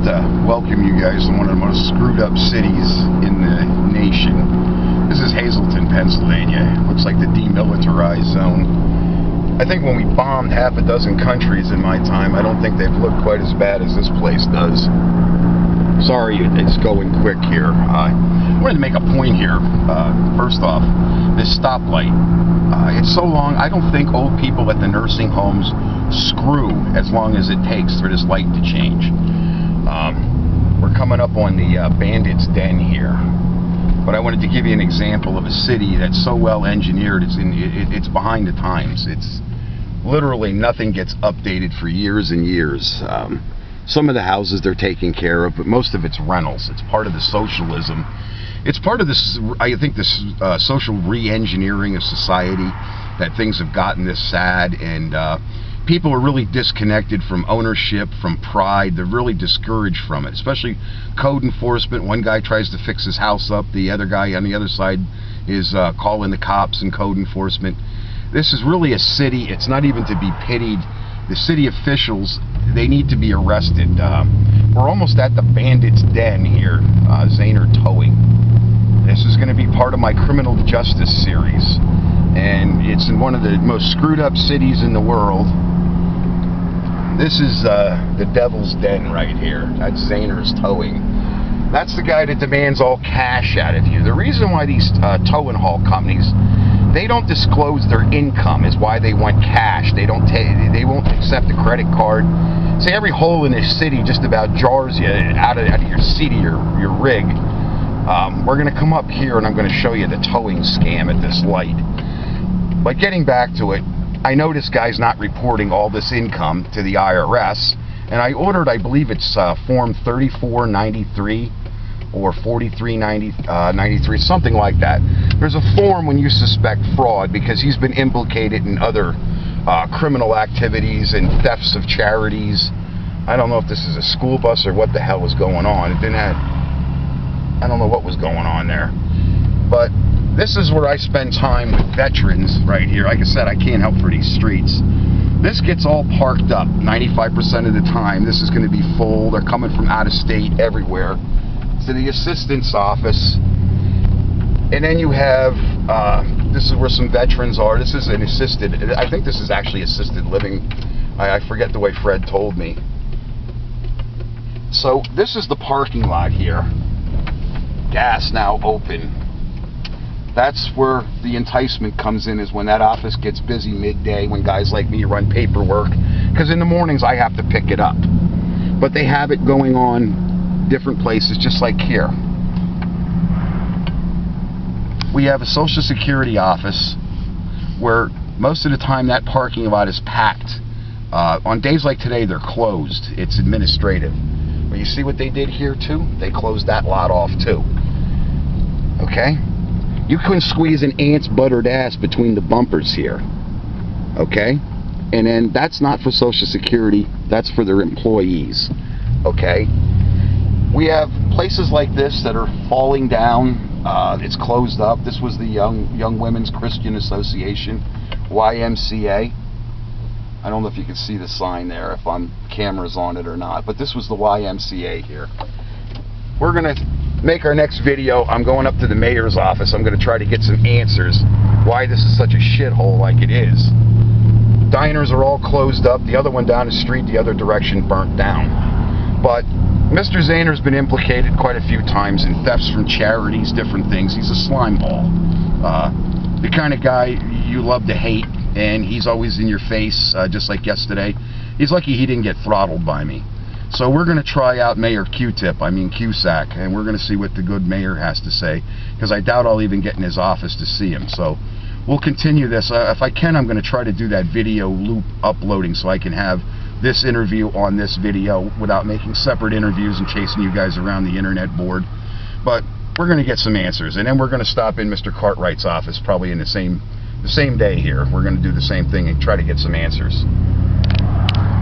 wanted to welcome you guys to one of the most screwed up cities in the nation. This is Hazleton, Pennsylvania. Looks like the demilitarized zone. I think when we bombed half a dozen countries in my time, I don't think they've looked quite as bad as this place does. Sorry, it's going quick here. I wanted to make a point here. First off, this stoplight. It's so long, I don't think old people at the nursing homes screw as long as it takes for this light to change. We're coming up on the Bandit's Den here, but I wanted to give you an example of a city that's so well engineered. It's behind the times. It's literally nothing gets updated for years and years. Some of the houses they're taking care of, but most of it's rentals. It's part of the socialism. It's part of this, I think, this social re-engineering of society, that things have gotten this sad, and people are really disconnected from ownership, from pride. They're really discouraged from it, especially code enforcement. One guy tries to fix his house up, the other guy on the other side is calling the cops and code enforcement. This is really a city, it's not even to be pitied. The city officials, they need to be arrested. We're almost at the Bandit's Den here, Zahner Towing. This is going to be part of my criminal justice series, and it's in one of the most screwed up cities in the world. This is the Devil's Den right here. That's Zahner's Towing. That's the guy that demands all cash out of you. The reason why these towing haul companies, they don't disclose their income is why they want cash. They won't accept a credit card. See, every hole in this city just about jars you out of your seat of your rig. We're going to come up here and I'm going to show you the towing scam at this light. But getting back to it, I know this guy's not reporting all this income to the IRS, and I ordered, I believe it's form 3493 or 4393, something like that. There's a form when you suspect fraud because he's been implicated in other criminal activities and thefts of charities. I don't know if this is a school bus or what the hell was going on. It didn't have, I don't know what was going on there. But this is where I spend time with veterans right here. Like I said, I can't help for these streets. This gets all parked up 95% of the time. This is going to be full. They're coming from out of state everywhere. To the assistant's office. And then you have, this is where some veterans are. This is an assisted, I think this is actually assisted living. I forget the way Fred told me. So this is the parking lot here. Gas now open. That's where the enticement comes in, is when that office gets busy midday, when guys like me run paperwork, because in the mornings I have to pick it up. But they have it going on different places, just like here. We have a Social Security office where most of the time that parking lot is packed. On days like today, they're closed. It's administrative. But you see what they did here too? They closed that lot off too. Okay? You couldn't squeeze an ant's buttered ass between the bumpers here. Okay? And then that's not for Social Security, that's for their employees. Okay? We have places like this that are falling down. It's closed up. This was the Young Women's Christian Association, YMCA. I don't know if you can see the sign there, if camera's on it or not, but this was the YMCA here. We're going to make our next video. I'm going up to the mayor's office. I'm going to try to get some answers why this is such a shithole like it is. Diners are all closed up. The other one down the street, the other direction, burnt down. But Mr. Zahner's been implicated quite a few times in thefts from charities, different things. He's a slime ball. The kind of guy you love to hate, and he's always in your face, just like yesterday. He's lucky he didn't get throttled by me. So we're going to try out Mayor Cusack, and we're going to see what the good mayor has to say, because I doubt I'll even get in his office to see him. So we'll continue this. If I can, I'm going to try to do that video loop uploading so I can have this interview on this video without making separate interviews and chasing you guys around the internet board. But we're going to get some answers, and then we're going to stop in Mr. Cartwright's office probably in the same day here. We're going to do the same thing and try to get some answers.